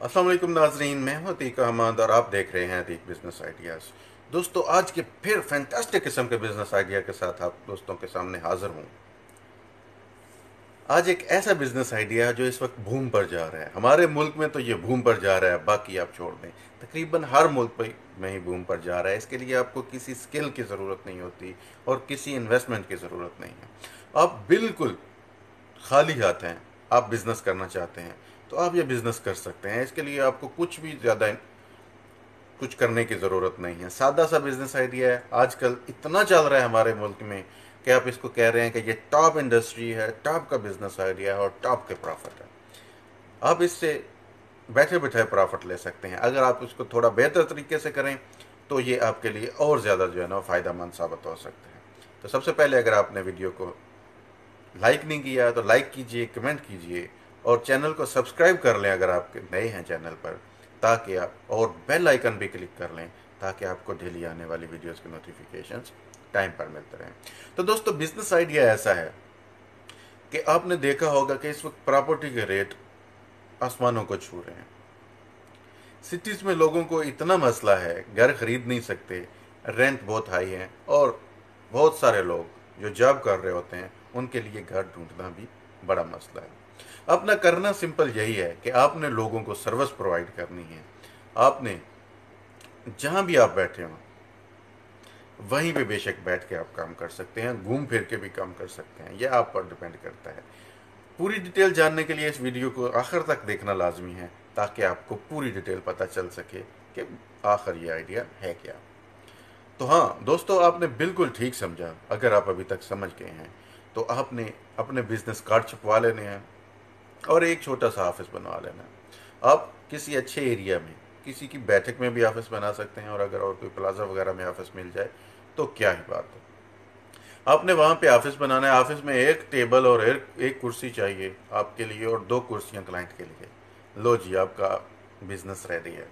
अस्सलाम वालेकुम नाजरीन, मैं हूं अतीक अहमद और आप देख रहे हैं अतीक बिजनेस आइडियाज़। दोस्तों, आज के फिर फैंटास्टिक किस्म के बिजनेस आइडिया के साथ आप दोस्तों के सामने हाजिर हूं। आज एक ऐसा बिजनेस आइडिया है जो इस वक्त बूम पर जा रहा है। हमारे मुल्क में तो ये बूम पर जा रहा है, बाकी आप छोड़ दें, तकरीबन हर मुल्क पे में ही बूम पर जा रहा है। इसके लिए आपको किसी स्किल की ज़रूरत नहीं होती और किसी इन्वेस्टमेंट की ज़रूरत नहीं है। आप बिल्कुल खाली हाथ हैं, आप बिजनेस करना चाहते हैं तो आप ये बिजनेस कर सकते हैं। इसके लिए आपको कुछ भी ज़्यादा कुछ करने की ज़रूरत नहीं है। सादा सा बिजनेस आइडिया है, आजकल इतना चल रहा है हमारे मुल्क में कि आप इसको कह रहे हैं कि ये टॉप इंडस्ट्री है, टॉप का बिजनेस आइडिया है और टॉप के प्रॉफिट है। आप इससे बैठे बैठे प्रॉफिट ले सकते हैं। अगर आप इसको थोड़ा बेहतर तरीके से करें तो ये आपके लिए और ज़्यादा जो है ना फ़ायदा मंद साबित हो सकता है। तो सबसे पहले, अगर आपने वीडियो को लाइक नहीं किया तो लाइक कीजिए, कमेंट कीजिए और चैनल को सब्सक्राइब कर लें अगर आप नए हैं चैनल पर, ताकि आप और बेल आइकन भी क्लिक कर लें ताकि आपको डेली आने वाली वीडियोस के नोटिफिकेशंस टाइम पर मिलते रहें। तो दोस्तों, बिजनेस आइडिया ऐसा है कि आपने देखा होगा कि इस वक्त प्रॉपर्टी के रेट आसमानों को छू रहे हैं। सिटीज़ में लोगों को इतना मसला है, घर खरीद नहीं सकते, रेंट बहुत हाई है और बहुत सारे लोग जो जॉब कर रहे होते हैं उनके लिए घर ढूंढना भी बड़ा मसला है। अपना करना सिंपल यही है कि आपने लोगों को सर्विस प्रोवाइड करनी है। आपने जहाँ भी आप बैठे हों वहीं पे बेशक बैठ के आप काम कर सकते हैं, घूम फिर के भी काम कर सकते हैं, यह आप पर डिपेंड करता है। पूरी डिटेल जानने के लिए इस वीडियो को आखिर तक देखना लाजमी है ताकि आपको पूरी डिटेल पता चल सके कि आखिर ये आइडिया है क्या। तो हाँ दोस्तों, आपने बिल्कुल ठीक समझा। अगर आप अभी तक समझ गए हैं तो आपने अपने बिजनेस कार्ड छपवा लेने हैं और एक छोटा सा ऑफिस बनवा लेना है। आप किसी अच्छे एरिया में किसी की बैठक में भी ऑफिस बना सकते हैं और अगर और कोई प्लाजा वगैरह में ऑफिस मिल जाए तो क्या ही बात है। आपने वहाँ पे ऑफिस बनाना है, ऑफिस में एक टेबल और एक कुर्सी चाहिए आपके लिए और दो कुर्सियाँ क्लाइंट के लिए। लो जी, आपका बिजनेस रेडी है।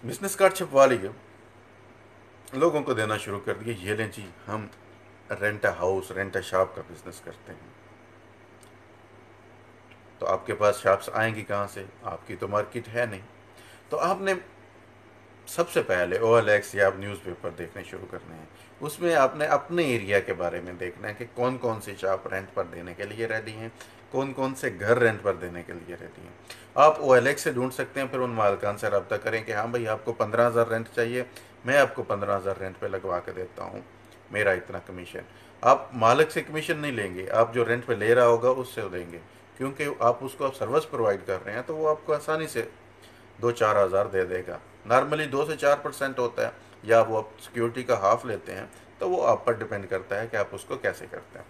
बिजनेस कार्ड छपवा लीजिए, लोगों को देना शुरू कर दिए, ये लें जी, हम रेंट हाउस, रेंट शॉप का बिजनेस करते हैं। तो आपके पास शॉप्स आएंगी कहाँ से? आपकी तो मार्केट है नहीं। तो आपने सबसे पहले OLX या आप न्यूज़पेपर देखने शुरू करने हैं। उसमें आपने अपने एरिया के बारे में देखना है कि कौन कौन से शॉप रेंट पर देने के लिए रेडी हैं, कौन कौन से घर रेंट पर देने के लिए रेडी हैं। आप OLX से ढूंढ सकते हैं, फिर उन मालिकान से रब्ता करें कि हाँ भाई, आपको 15,000 रेंट चाहिए, मैं आपको 15,000 रेंट पे लगवा के देता हूँ, मेरा इतना कमीशन। आप मालिक से कमीशन नहीं लेंगे, आप जो रेंट पे ले रहा होगा उससे लेंगे, क्योंकि आप उसको सर्विस प्रोवाइड कर रहे हैं तो वो आपको आसानी से 2-4 हज़ार दे देगा। नॉर्मली 2 से 4% होता है, या वो आप सिक्योरिटी का हाफ लेते हैं, तो वो आप पर डिपेंड करता है कि आप उसको कैसे करते हैं।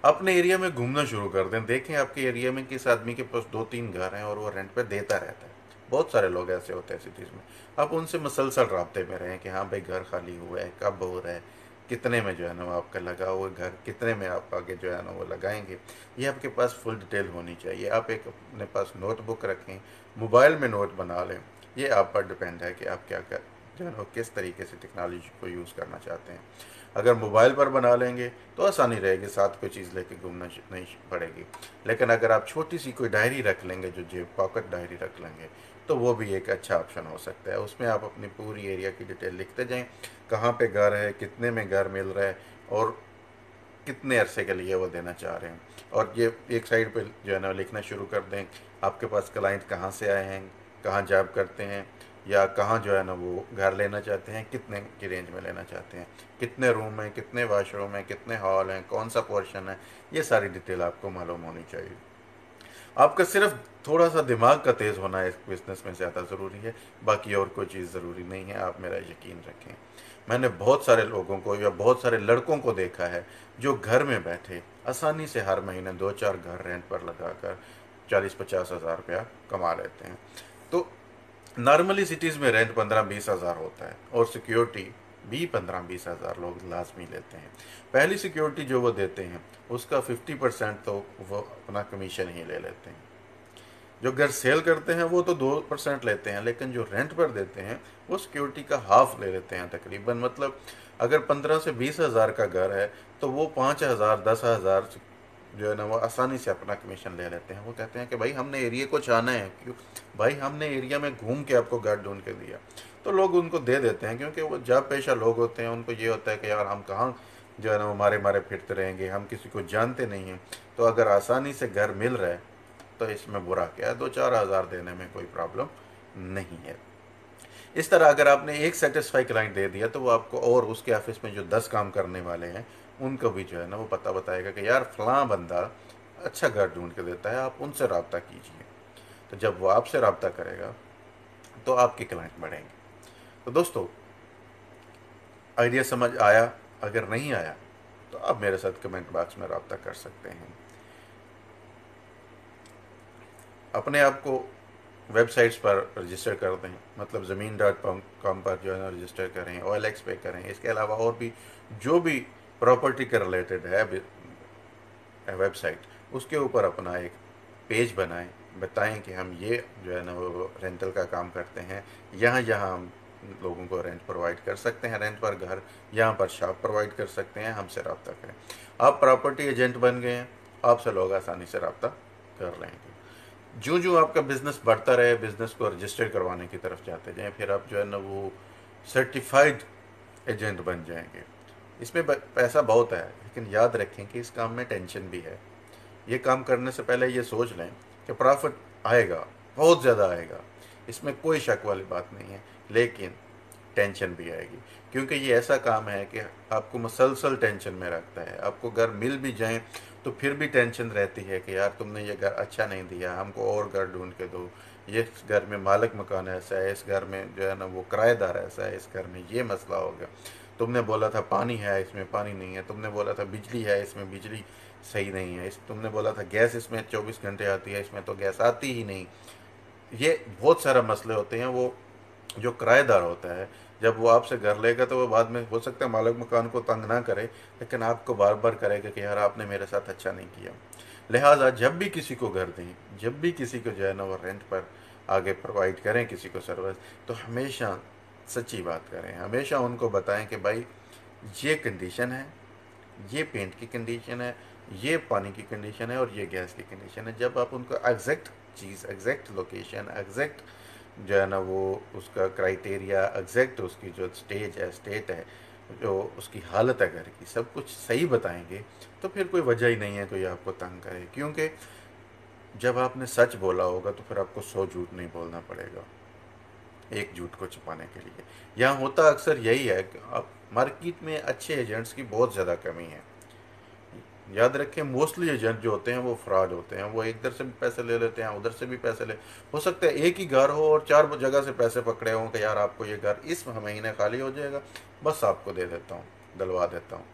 अपने एरिया में घूमना शुरू कर दें, देखें आपके एरिया में किस आदमी के पास 2-3 घर हैं और वो रेंट पे देता रहता है। बहुत सारे लोग ऐसे होते हैं सिटीज़ में। आप उनसे मसलसल रबते में रहें कि हाँ भाई, घर खाली हुआ है, कब हो रहा है, कितने में जो है ना वो आपका लगा हुआ घर, कितने में आप आगे जो है ना वो लगाएंगे, ये आपके पास फुल डिटेल होनी चाहिए। आप एक अपने पास नोटबुक रखें, मोबाइल में नोट बना लें। ये आप पर डिपेंड है कि आप क्या कर जो है ना किस तरीके से टेक्नोलॉजी को यूज़ करना चाहते हैं। अगर मोबाइल पर बना लेंगे तो आसानी रहेगी, साथ कोई चीज़ लेके घूमना नहीं पड़ेगी। लेकिन अगर आप छोटी सी कोई डायरी रख लेंगे, जो जेब पॉकेट डायरी रख लेंगे, तो वो भी एक अच्छा ऑप्शन हो सकता है। उसमें आप अपनी पूरी एरिया की डिटेल लिखते जाएं, कहाँ पे घर है, कितने में घर मिल रहा है और कितने अरसे के लिए वो देना चाह रहे हैं। और ये एक साइड पे जो है ना लिखना शुरू कर दें, आपके पास क्लाइंट कहाँ से आए हैं, कहाँ जॉब करते हैं, या कहाँ जो है ना वो घर लेना चाहते हैं, कितने की रेंज में लेना चाहते हैं, कितने रूम हैं, कितने वाशरूम हैं, कितने हॉल हैं, कौन सा पोर्शन है, ये सारी डिटेल आपको मालूम होनी चाहिए। आपका सिर्फ थोड़ा सा दिमाग का तेज़ होना इस बिज़नेस में ज़्यादा ज़रूरी है, बाकी और कोई चीज़ ज़रूरी नहीं है, आप मेरा यकीन रखें। मैंने बहुत सारे लोगों को या बहुत सारे लड़कों को देखा है जो घर में बैठे आसानी से हर महीने 2-4 घर रेंट पर लगाकर 40-50 हज़ार रुपया कमा लेते हैं। तो नॉर्मली सिटीज़ में रेंट 15-20 हज़ार होता है और सिक्योरिटी भी 15-20 हज़ार लोग लाजमी लेते हैं। पहली सिक्योरिटी जो वो देते हैं उसका 50% तो वो अपना कमीशन ही ले लेते हैं। जो घर सेल करते हैं वो तो 2% लेते हैं, लेकिन जो रेंट पर देते हैं वो सिक्योरिटी का हाफ ले लेते हैं तकरीबन। मतलब अगर 15 से 20 हज़ार का घर है तो वो 5 हज़ार 10 हज़ार जो है ना वो आसानी से अपना कमीशन ले लेते हैं। वो कहते हैं कि भाई हमने एरिया को छाना है, क्यों भाई हमने एरिया में घूम के आपको गार्ड ढूंढ के दिया। तो लोग उनको दे देते हैं, क्योंकि वो जब पेशा लोग होते हैं, उनको ये होता है कि यार हम कहाँ जो है ना वो मारे मारे फिरते रहेंगे, हम किसी को जानते नहीं हैं। तो अगर आसानी से घर मिल रहा है तो इसमें बुरा क्या है, 2-4 हज़ार देने में कोई प्रॉब्लम नहीं है। इस तरह अगर आपने एक सेटिस्फाई क्लाइंट दे दिया तो वो आपको और उसके ऑफिस में जो 10 काम करने वाले हैं उनको भी जो है ना वो पता बताएगा कि यार फलां बंदा अच्छा घर ढूंढ के देता है, आप उनसे रब्ता कीजिए। तो जब वो आपसे रब्ता करेगा तो आपके क्लाइंट बढ़ेंगे। तो दोस्तों, आइडिया समझ आया? अगर नहीं आया तो आप मेरे साथ कमेंट बॉक्स में रब्ता कर सकते हैं। अपने आप को वेबसाइट्स पर रजिस्टर कर दें, मतलब ज़मीन.com पर जो है ना रजिस्टर करें, OLX पे करें। इसके अलावा और भी जो भी प्रॉपर्टी के रिलेटेड है वेबसाइट, उसके ऊपर अपना एक पेज बनाएं, बताएं कि हम ये जो है ना वो रेंटल का काम करते हैं, यहाँ यहाँ हम लोगों को रेंट प्रोवाइड कर सकते हैं, रेंट पर घर, यहाँ पर शॉप प्रोवाइड कर सकते हैं, हमसे रब्ता करें। आप प्रॉपर्टी एजेंट बन गए हैं, आपसे लोग आसानी से रब्ता कर लेंगे। जो जो आपका बिजनेस बढ़ता रहे, बिजनेस को रजिस्टर करवाने की तरफ जाते जाएं, फिर आप जो है ना वो सर्टिफाइड एजेंट बन जाएंगे। इसमें पैसा बहुत है, लेकिन याद रखें कि इस काम में टेंशन भी है। ये काम करने से पहले ये सोच लें कि प्रॉफिट आएगा, बहुत ज़्यादा आएगा, इसमें कोई शक वाली बात नहीं है, लेकिन टेंशन भी आएगी। क्योंकि ये ऐसा काम है कि आपको मुसलसल टेंशन में रखता है। आपको घर मिल भी जाए तो फिर भी टेंशन रहती है कि यार तुमने ये घर अच्छा नहीं दिया, हमको और घर ढूंढ के दो, ये घर में मालिक मकान ऐसा है, इस घर में जो है ना वो किराएदार ऐसा है, इस घर में ये मसला हो गया, तुमने बोला था पानी है इसमें पानी नहीं है, तुमने बोला था बिजली है इसमें बिजली सही नहीं है, इस तुमने बोला था गैस इसमें 24 घंटे आती है, इसमें तो गैस आती ही नहीं। ये बहुत सारे मसले होते हैं। वो जो किराएदार होता है, जब वो आपसे घर लेगा तो वो बाद में हो सकता है मालिक मकान को तंग ना करे, लेकिन आपको बार बार करेगा कि यार आपने मेरे साथ अच्छा नहीं किया। लिहाजा जब भी किसी को घर दें, जब भी किसी को जो है ना वो रेंट पर आगे प्रोवाइड करें किसी को सर्विस, तो हमेशा सच्ची बात करें, हमेशा उनको बताएं कि भाई ये कंडीशन है, ये पेंट की कंडीशन है, ये पानी की कंडीशन है और ये गैस की कंडीशन है। जब आप उनको एग्जैक्ट चीज़, एग्जैक्ट लोकेशन, एग्जैक्ट जो है ना वो उसका क्राइटेरिया, एग्जैक्ट उसकी जो स्टेज है, स्टेट है, जो उसकी हालत है घर की, सब कुछ सही बताएंगे, तो फिर कोई वजह ही नहीं है कोई आपको तंग करे। क्योंकि जब आपने सच बोला होगा तो फिर आपको 100 झूठ नहीं बोलना पड़ेगा एक झूठ को छुपाने के लिए। यहाँ होता अक्सर यही है कि अब मार्केट में अच्छे एजेंट्स की बहुत ज़्यादा कमी है। याद रखें, मोस्टली एजेंट जो होते हैं वो फ्रॉड होते हैं। वो इधर से भी पैसे ले लेते हैं, उधर से भी पैसे ले, हो सकता है एक ही घर हो और 4 जगह से पैसे पकड़े हों कि यार आपको ये घर इस महीने खाली हो जाएगा, बस आपको दे देता हूँ, दिलवा देता हूँ।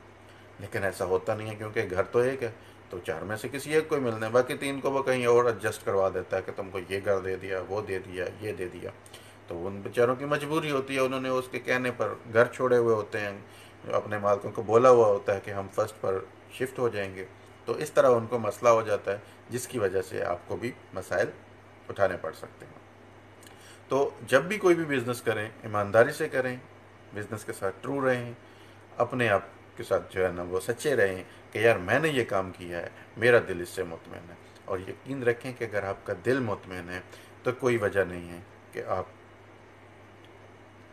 लेकिन ऐसा होता नहीं है, क्योंकि घर तो एक है, तो 4 में से किसी एक को ही मिलना है, बाकी 3 को वो कहीं और एडजस्ट करवा देता है कि तुमको ये घर दे दिया, वो दे दिया, ये दे दिया। तो उन बेचारों की मजबूरी होती है, उन्होंने उसके कहने पर घर छोड़े हुए होते हैं, अपने मालिकों को बोला हुआ होता है कि हम फर्स्ट पर शिफ्ट हो जाएंगे। तो इस तरह उनको मसला हो जाता है, जिसकी वजह से आपको भी मसाइल उठाने पड़ सकते हैं। तो जब भी कोई भी बिज़नेस करें, ईमानदारी से करें, बिज़नेस के साथ ट्रू रहें, अपने आप के साथ जो है ना वो सच्चे रहें कि यार मैंने ये काम किया है, मेरा दिल इससे मुतमईन है। और यकीन रखें कि अगर आपका दिल मुतमईन है तो कोई वजह नहीं है कि आप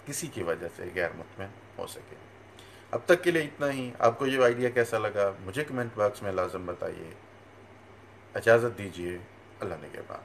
किसी की वजह से गैर मुतमईन हो सके। अब तक के लिए इतना ही। आपको ये आइडिया कैसा लगा मुझे कमेंट बॉक्स में लाजम बताइए। इजाज़त दीजिए। अल्लाह निगहबान।